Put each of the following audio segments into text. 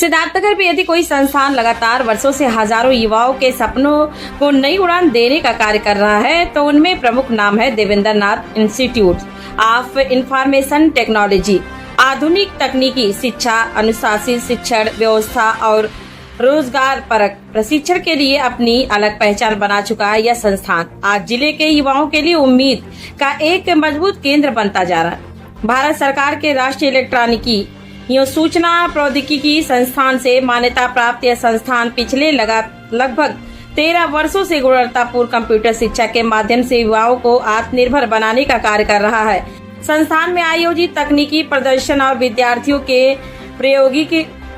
सिद्धार्थनगर में यदि कोई संस्थान लगातार वर्षों से हजारों युवाओं के सपनों को नई उड़ान देने का कार्य कर रहा है तो उनमें प्रमुख नाम है देवेंद्र नाथ इंस्टीट्यूट ऑफ इंफॉर्मेशन टेक्नोलॉजी। आधुनिक तकनीकी शिक्षा, अनुशासित शिक्षण व्यवस्था और रोजगार परक प्रशिक्षण के लिए अपनी अलग पहचान बना चुका है। यह संस्थान आज जिले के युवाओं के लिए उम्मीद का एक मजबूत केंद्र बनता जा रहा है। भारत सरकार के राष्ट्रीय इलेक्ट्रॉनिकी यह सूचना प्रौद्योगिकी संस्थान से मान्यता प्राप्त यह संस्थान पिछले लगभग 13 वर्षों से गुणवत्तापूर्ण कंप्यूटर शिक्षा के माध्यम से युवाओं को आत्मनिर्भर बनाने का कार्य कर रहा है। संस्थान में आयोजित तकनीकी प्रदर्शन और विद्यार्थियों के प्रायोगिक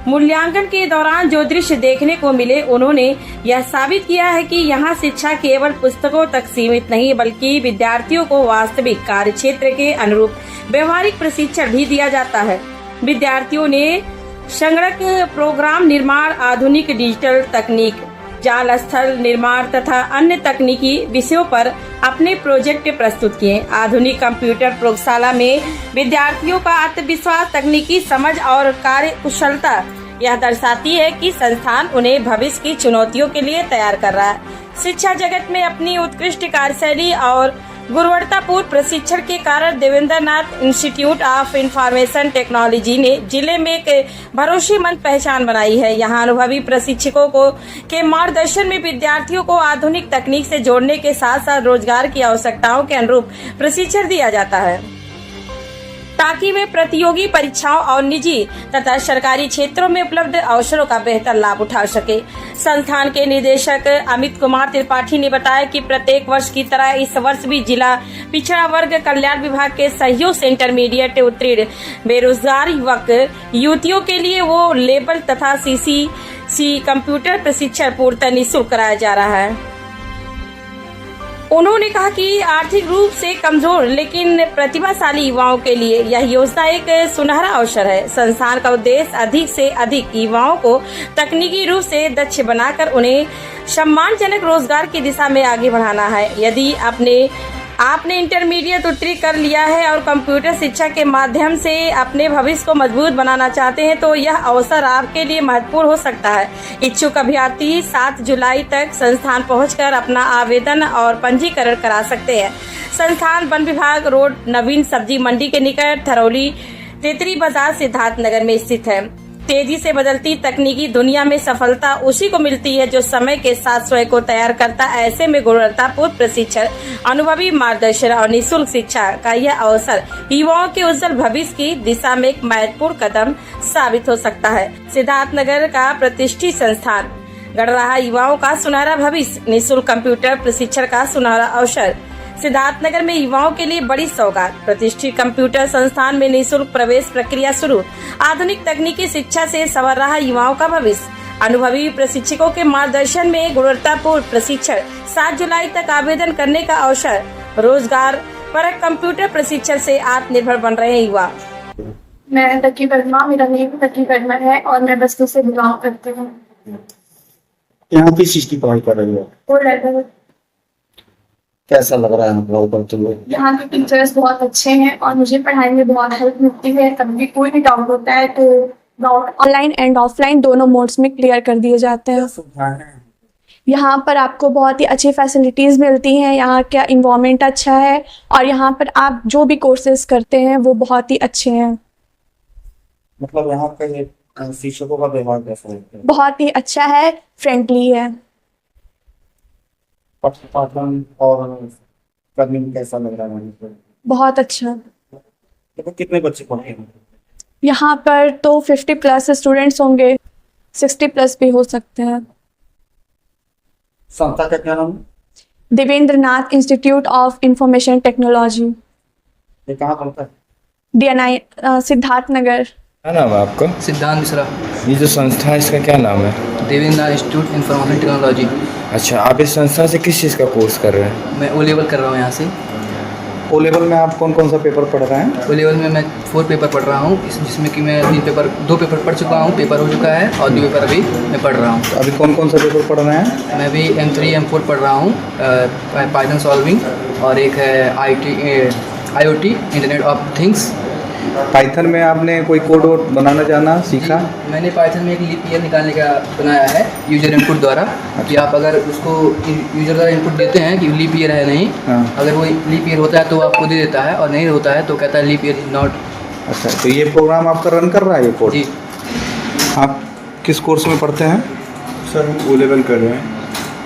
मूल्यांकन के दौरान जो दृश्य देखने को मिले, उन्होंने यह साबित किया है कि यहाँ शिक्षा केवल पुस्तकों तक सीमित नहीं बल्कि विद्यार्थियों को वास्तविक कार्य क्षेत्र के अनुरूप व्यवहारिक प्रशिक्षण भी दिया जाता है। विद्यार्थियों ने संगणक प्रोग्राम निर्माण, आधुनिक डिजिटल तकनीक, जाल स्थल निर्माण तथा अन्य तकनीकी विषयों पर अपने प्रोजेक्ट प्रस्तुत किए। आधुनिक कंप्यूटर प्रयोगशाला में विद्यार्थियों का आत्मविश्वास, तकनीकी समझ और कार्य कुशलता यह दर्शाती है कि संस्थान उन्हें भविष्य की चुनौतियों के लिए तैयार कर रहा है। शिक्षा जगत में अपनी उत्कृष्ट कार्यशैली और गुणवत्तापूर्ण प्रशिक्षण के कारण देवेंद्र नाथ इंस्टीट्यूट ऑफ इंफॉर्मेशन टेक्नोलॉजी ने जिले में एक भरोसेमंद पहचान बनाई है। यहाँ अनुभवी प्रशिक्षकों के मार्गदर्शन में विद्यार्थियों को आधुनिक तकनीक से जोड़ने के साथ साथ रोजगार की आवश्यकताओं के अनुरूप प्रशिक्षण दिया जाता है ताकि वे प्रतियोगी परीक्षाओं और निजी तथा सरकारी क्षेत्रों में उपलब्ध अवसरों का बेहतर लाभ उठा सके। संस्थान के निदेशक अमित कुमार त्रिपाठी ने बताया कि प्रत्येक वर्ष की तरह इस वर्ष भी जिला पिछड़ा वर्ग कल्याण विभाग के सहयोग से इंटरमीडिएट उत्तीर्ण बेरोजगार युवक युवतियों के लिए वो लेवल तथा CCC कंप्यूटर प्रशिक्षण पूर्णतः निःशुल्क कराया जा रहा है। उन्होंने कहा कि आर्थिक रूप से कमजोर लेकिन प्रतिभाशाली युवाओं के लिए यह योजना एक सुनहरा अवसर है। संस्थान का उद्देश्य अधिक से अधिक युवाओं को तकनीकी रूप से दक्ष बनाकर उन्हें सम्मानजनक रोजगार की दिशा में आगे बढ़ाना है। यदि आपने इंटरमीडिएट उत्तीर्ण कर लिया है और कंप्यूटर शिक्षा के माध्यम से अपने भविष्य को मजबूत बनाना चाहते हैं तो यह अवसर आपके लिए महत्वपूर्ण हो सकता है। इच्छुक अभ्यर्थी 7 जुलाई तक संस्थान पहुंचकर अपना आवेदन और पंजीकरण करा सकते हैं। संस्थान वन विभाग रोड, नवीन सब्जी मंडी के निकट, थरौली तेतरी बाजार, सिद्धार्थनगर में स्थित है। तेजी से बदलती तकनीकी दुनिया में सफलता उसी को मिलती है जो समय के साथ स्वयं को तैयार करता है। ऐसे में गुणवत्तापूर्ण प्रशिक्षण, अनुभवी मार्गदर्शन और निःशुल्क शिक्षा का यह अवसर युवाओं के उज्जवल भविष्य की दिशा में एक महत्वपूर्ण कदम साबित हो सकता है। सिद्धार्थनगर का प्रतिष्ठित संस्थान गढ़ रहा युवाओं का सुनहरा भविष्य, निःशुल्क कंप्यूटर प्रशिक्षण का सुनहरा अवसर। सिद्धार्थनगर में युवाओं के लिए बड़ी सौगात, प्रतिष्ठित कंप्यूटर संस्थान में निःशुल्क प्रवेश प्रक्रिया शुरू, आधुनिक तकनीकी शिक्षा से संवर रहा युवाओं का भविष्य, अनुभवी प्रशिक्षकों के मार्गदर्शन में गुणवत्तापूर्ण प्रशिक्षण, 7 जुलाई तक आवेदन करने का अवसर, रोजगार परक कंप्यूटर प्रशिक्षण से आत्मनिर्भर बन रहे हैं युवा। मैं तकी वर्मा, मेरा नेम तकी वर्मा है और मैं बस्ती से बिलोंग करती हूँ। यहाँ किस चीज की पढ़ाई कर रही हो? O-level। कैसा लग रहा है पढ़ाई करते हुए? यहाँ के टीचर्स बहुत अच्छे हैं और मुझे पढ़ाई में बहुत हेल्प मिलती है। कभी कोई भी डाउट होता है तो डाउट ऑनलाइन एंड ऑफलाइन दोनों मोड्स में क्लियर कर दिए जाते हैं। यहाँ पर आपको बहुत ही अच्छी फैसिलिटीज मिलती हैं। यहाँ का इन्वायरमेंट अच्छा है और यहाँ पर आप जो भी कोर्सेज करते हैं वो बहुत ही अच्छे हैं। मतलब यहाँ के शिक्षकों का व्यवहार कैसा है? बहुत ही अच्छा है, फ्रेंडली है। पाठन और करने में कैसा लग रहा है? बहुत अच्छा। तो कितने बच्चे पढ़ते हैं यहाँ पर? तो 50+ स्टूडेंट्स होंगे, 60+ भी हो सकते हैं। संस्था का क्या नाम है? देवेंद्र नाथ इंस्टीट्यूट ऑफ इंफॉर्मेशन टेक्नोलॉजी। ये कहाँ पड़ता है? DNI सिद्धार्थनगर। क्या नाम है आपका? सिद्धांत मिश्रा। ये जो संस्था है इसका क्या नाम है? देवेंद्र नाथ इंस्टीट्यूट इंफॉर्मेशन टेक्नोलॉजी। अच्छा, आप इस संस्था से किस चीज़ का कोर्स कर रहे हैं? मैं O-level कर रहा हूँ यहाँ से। O-level में आप कौन कौन सा पेपर पढ़ रहे हैं? O-level में मैं 4 पेपर पढ़ रहा हूँ, जिसमें कि मैं 2 पेपर पढ़ चुका हूँ, पेपर हो चुका है और 2 पेपर अभी मैं पढ़ रहा हूँ। अभी कौन कौन सा पेपर पढ़ रहे हैं? मैं भी M3 M4 पढ़ रहा हूँ, पाइथन सॉल्विंग, और एक है IoT internet of things, Python में आपने कोई कोड वोड बनाना जाना सीखा? मैंने पाइथन में एक लीप ईयर निकालने का बनाया है यूजर इनपुट द्वारा कि आप अगर उसको यूजर द्वारा इनपुट देते हैं कि लीप ईयर है नहीं, हाँ। अगर वो लीप ईयर होता है तो आपको दे देता है और नहीं होता है तो कहता है लीप ईयर इज नॉट। अच्छा, तो ये प्रोग्राम आपका रन कर रहा है ये कोड? जी। आप किस कोर्स में पढ़ते हैं? सर हम ओ लेवल कर रहे हैं।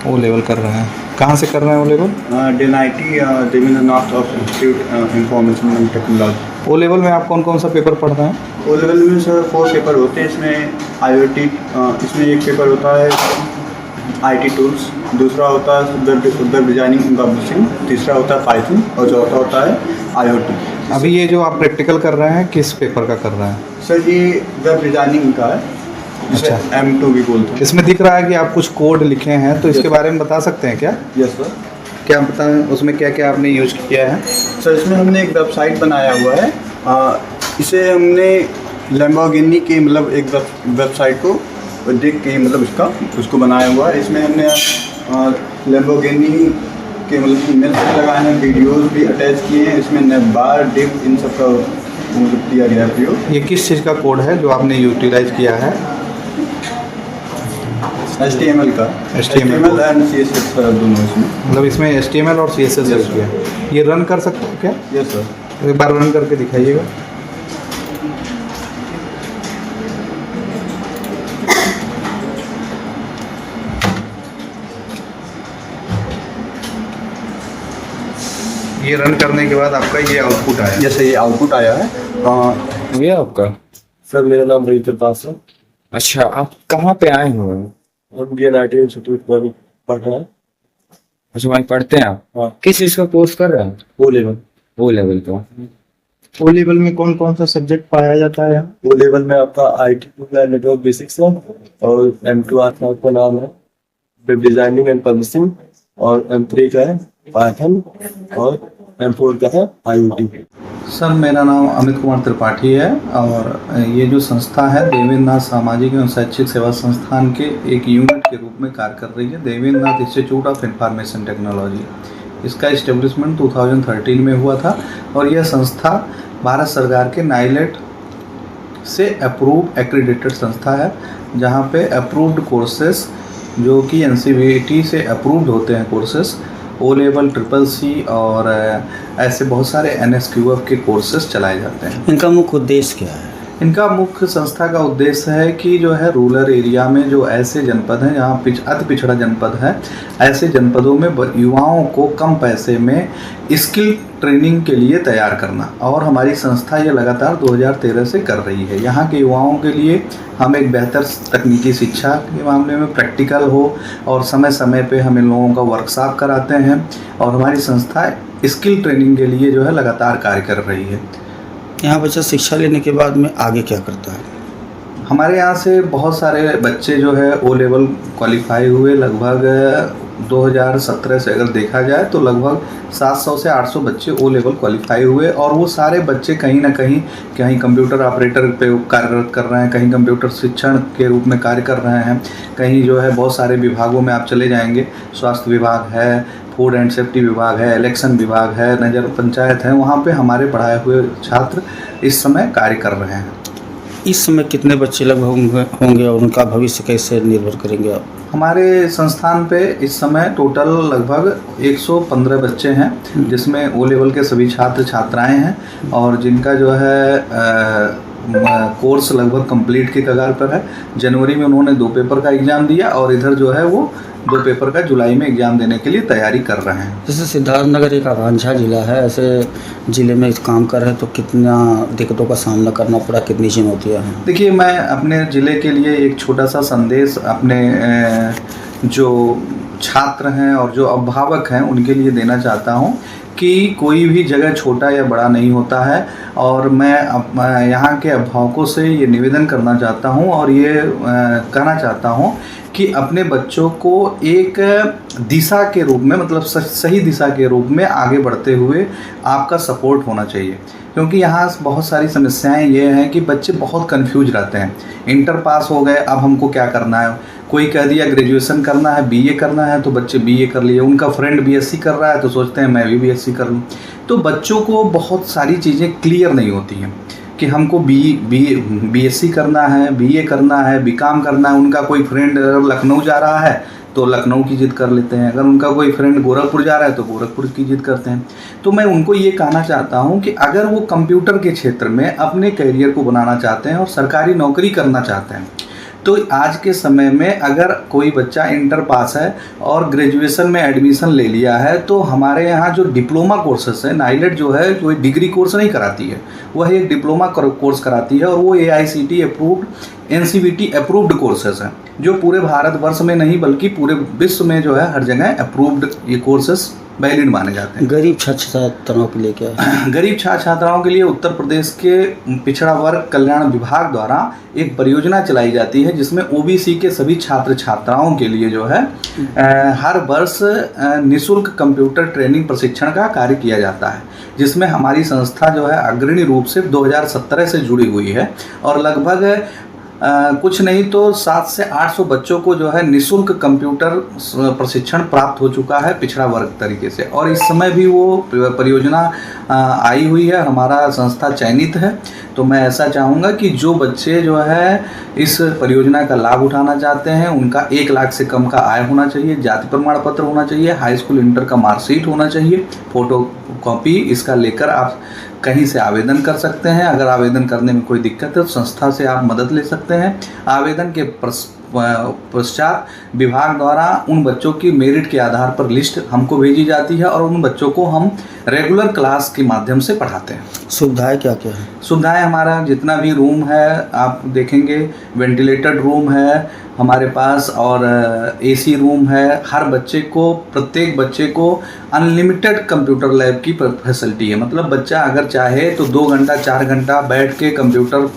ओ लेवल कर रहे हैं। कहाँ से कर रहे हैं O level? DNIT Devendranath of institute information and technology. O level में आप कौन कौन सा पेपर पढ़ रहे हैं? ओ लेवल में सर 4 पेपर होते हैं। इसमें IoT, इसमें एक पेपर होता है IT टूल्स, दूसरा होता है वेब डिजाइनिंग एंड पब्लिशिंग, तीसरा होता है पाइथन और चौथा होता है IoT। अभी ये जो आप प्रैक्टिकल कर रहे हैं किस पेपर का कर रहे हैं? सर ये वेब डिजाइनिंग का है, जिसे अच्छा। M2 भी बोलते हैं। इसमें दिख रहा है कि आप कुछ कोड लिखे हैं, तो इसके बारे में बता सकते हैं क्या? Yes sir. क्या बताएं उसमें क्या क्या आपने यूज किया है? सर इसमें हमने एक वेबसाइट बनाया हुआ है। इसे हमने लैम्बोर्गिनी की मतलब एक वेबसाइट को देख के मतलब उसको बनाया हुआ है। इसमें हमने लैम्बोर्गिनी के मतलब ईमेल्स भी लगाए हैं, वीडियोस भी अटैच किए हैं। इसमें नेबार डिव इन सब का मतलब किया गया है प्रयोग। ये किस चीज़ का कोड है जो आपने यूटिलाइज किया है? HTML का, HTML एंड CSS सर दोनों इसमें। मतलब इसमें HTML और CSS यूज किया। ये रन कर सकते हो क्या? Yes sir. तो एक बार रन करके दिखाइएगा। ये रन करने के बाद आपका ये आउटपुट आया। जैसे ये आउटपुट आया है। ये आपका? सर मेरा नाम रविंद्र दास है अच्छा, आप कहाँ पे आए हुए हैं? और DNIT इंस्टीट्यूट पर पढ़ रहा है। अच्छा, वहीं पढ़ते हैं आप? हाँ। किस चीज़ का कोर्स कर रहे हैं? O level. ओ लेवल का। ओ लेवल में कौन कौन सा सब्जेक्ट पाया जाता है यहाँ? ओ लेवल में आपका IT नेटवर्क बेसिक्स है और M2 आपका नाम है वेब डिजाइनिंग एंड पब्लिशिंग और M3 का है पाइथन और M4 का है IoT। सर मेरा नाम अमित कुमार त्रिपाठी है और ये जो संस्था है देवेंद्रनाथ सामाजिक एवं शैक्षिक सेवा संस्थान के एक यूनिट के रूप में कार्य कर रही है, Devendranath institute of information technology. इसका इस्टेब्लिशमेंट 2013 में हुआ था और यह संस्था भारत सरकार के नाइलेट से अप्रूव एक्रीडेटेड संस्था है, जहाँ पे अप्रूव्ड कोर्सेस जो कि NCVT से अप्रूव्ड होते हैं कोर्सेस, ओ लेवल, CCC और ऐसे बहुत सारे NSQF के कोर्सेज चलाए जाते हैं। इनका मुख्य उद्देश्य क्या है? इनका मुख्य संस्था का उद्देश्य है कि जो है रूरल एरिया में जो ऐसे जनपद हैं जहाँ अति पिछड़ा जनपद है, ऐसे जनपदों में युवाओं को कम पैसे में स्किल ट्रेनिंग के लिए तैयार करना। और हमारी संस्था ये लगातार 2013 से कर रही है। यहाँ के युवाओं के लिए हम एक बेहतर तकनीकी शिक्षा के मामले में प्रैक्टिकल हो और समय समय पे हम इन लोगों का वर्कशॉप कराते हैं और हमारी संस्था स्किल ट्रेनिंग के लिए जो है लगातार कार्य कर रही है। यहाँ बच्चा शिक्षा लेने के बाद में आगे क्या करता है? हमारे यहाँ से बहुत सारे बच्चे जो है ओ लेवल क्वालिफाई हुए। लगभग 2017 से अगर देखा जाए तो लगभग 700 से 800 बच्चे ओ लेवल क्वालिफाई हुए और वो सारे बच्चे कहीं ना कहीं कंप्यूटर ऑपरेटर पे कार्यरत कर रहे हैं, कहीं कंप्यूटर शिक्षण के रूप में कार्य कर रहे हैं, कहीं जो है बहुत सारे विभागों में आप चले जाएंगे, स्वास्थ्य विभाग है, फूड एंड सेफ्टी विभाग है, इलेक्शन विभाग है, नगर पंचायत है, वहाँ पे हमारे पढ़ाए हुए छात्र इस समय कार्य कर रहे हैं। इस समय कितने बच्चे लगभग होंगे और उनका भविष्य कैसे निर्भर करेंगे आप? हमारे संस्थान पे इस समय टोटल लगभग 115 बच्चे हैं, जिसमें ओ लेवल के सभी छात्र छात्राएं हैं और जिनका जो है कोर्स लगभग कंप्लीट की कगार पर है। जनवरी में उन्होंने 2 पेपर का एग्ज़ाम दिया और इधर जो है वो 2 पेपर का जुलाई में एग्ज़ाम देने के लिए तैयारी कर रहे हैं। जैसे सिद्धार्थनगर एक आकांक्षा जिला है, ऐसे ज़िले में काम कर रहे हैं तो कितना दिक्कतों का सामना करना पड़ा, कितनी चुनौतियाँ हैं? देखिए, मैं अपने ज़िले के लिए एक छोटा सा संदेश अपने जो छात्र हैं और जो अभिभावक हैं उनके लिए देना चाहता हूँ कि कोई भी जगह छोटा या बड़ा नहीं होता है और मैं यहाँ के अभिभावकों से ये निवेदन करना चाहता हूँ और ये कहना चाहता हूँ कि अपने बच्चों को एक दिशा के रूप में, मतलब सही दिशा के रूप में आगे बढ़ते हुए आपका सपोर्ट होना चाहिए। क्योंकि यहाँ बहुत सारी समस्याएं ये हैं कि बच्चे बहुत कंफ्यूज रहते हैं। इंटर पास हो गए, अब हमको क्या करना है? कोई कह दिया ग्रेजुएशन करना है, बीए करना है, तो बच्चे बीए कर लिए। उनका फ्रेंड बीएससी कर रहा है तो सोचते हैं मैं भी बीएससी कर लूँ। तो बच्चों को बहुत सारी चीज़ें क्लियर नहीं होती हैं। कि हमको बीएससी करना है, बीए करना है, बीकॉम करना है। उनका कोई फ्रेंड अगर लखनऊ जा रहा है तो लखनऊ की जिद कर लेते हैं, अगर उनका कोई फ्रेंड गोरखपुर जा रहा है तो गोरखपुर की जिद करते हैं। तो मैं उनको ये कहना चाहता हूँ कि अगर वो कंप्यूटर के क्षेत्र में अपने करियर को बनाना चाहते हैं और सरकारी नौकरी करना चाहते हैं, तो आज के समय में अगर कोई बच्चा इंटर पास है और ग्रेजुएशन में एडमिशन ले लिया है, तो हमारे यहाँ जो डिप्लोमा कोर्सेस है, नाइलेट जो है कोई डिग्री कोर्स नहीं कराती है, वह एक डिप्लोमा कोर्स कराती है और वो AICTE approved, NCVT approved courses हैं, जो पूरे भारतवर्ष में नहीं बल्कि पूरे विश्व में जो है हर जगह अप्रूव्ड ये कोर्सेस वैलिड माने जाते हैं। गरीब छात्र छात्राओं के लिए क्या है? गरीब छात्र छात्राओं के लिए उत्तर प्रदेश के पिछड़ा वर्ग कल्याण विभाग द्वारा एक परियोजना चलाई जाती है, जिसमें OBC के सभी छात्र छात्राओं के लिए जो है हर वर्ष निःशुल्क कंप्यूटर ट्रेनिंग प्रशिक्षण का कार्य किया जाता है, जिसमें हमारी संस्था जो है अग्रणी रूप से 2017 से जुड़ी हुई है और लगभग कुछ नहीं तो 700 से 800 बच्चों को जो है निःशुल्क कंप्यूटर प्रशिक्षण प्राप्त हो चुका है पिछड़ा वर्ग तरीके से। और इस समय भी वो परियोजना आई हुई है, हमारा संस्था चयनित है। तो मैं ऐसा चाहूँगा कि जो बच्चे जो है इस परियोजना का लाभ उठाना चाहते हैं, उनका 1 लाख से कम का आय होना चाहिए, जाति प्रमाण पत्र होना चाहिए, हाई स्कूल इंटर का मार्कशीट होना चाहिए, फोटो कॉपी इसका लेकर आप कहीं से आवेदन कर सकते हैं। अगर आवेदन करने में कोई दिक्कत है तो संस्था से आप मदद ले सकते हैं। आवेदन के पश्चात विभाग द्वारा उन बच्चों की मेरिट के आधार पर लिस्ट हमको भेजी जाती है और उन बच्चों को हम रेगुलर क्लास के माध्यम से पढ़ाते हैं। सुविधाएं क्या क्या है? सुविधाएं हमारा जितना भी रूम है आप देखेंगे, वेंटिलेटेड रूम है हमारे पास और AC रूम है। हर बच्चे को, प्रत्येक बच्चे को अनलिमिटेड कंप्यूटर लैब की फैसिलिटी है। मतलब बच्चा अगर चाहे तो 2 घंटा 4 घंटा बैठ के कंप्यूटर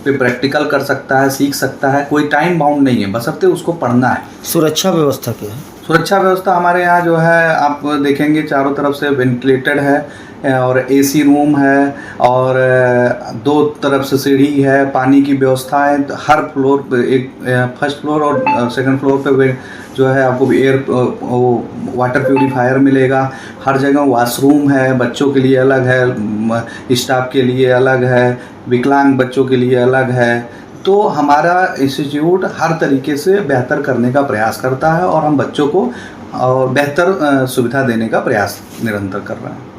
पे प्रैक्टिकल कर सकता है, सीख सकता है, कोई टाइम बाउंड नहीं है, बशर्ते उसको पढ़ना है। सुरक्षा व्यवस्था क्या है? सुरक्षा व्यवस्था हमारे यहाँ जो है आप देखेंगे चारों तरफ से वेंटिलेटेड है और AC रूम है और 2 तरफ से सीढ़ी है, पानी की व्यवस्था है। हर फ्लोर पे एक फर्स्ट फ्लोर और सेकंड फ्लोर पे जो है आपको एयर वाटर प्यूरीफायर मिलेगा। हर जगह वॉशरूम है, बच्चों के लिए अलग है, स्टाफ के लिए अलग है, विकलांग बच्चों के लिए अलग है। तो हमारा इंस्टीट्यूट हर तरीके से बेहतर करने का प्रयास करता है और हम बच्चों को और बेहतर सुविधा देने का प्रयास निरंतर कर रहे हैं।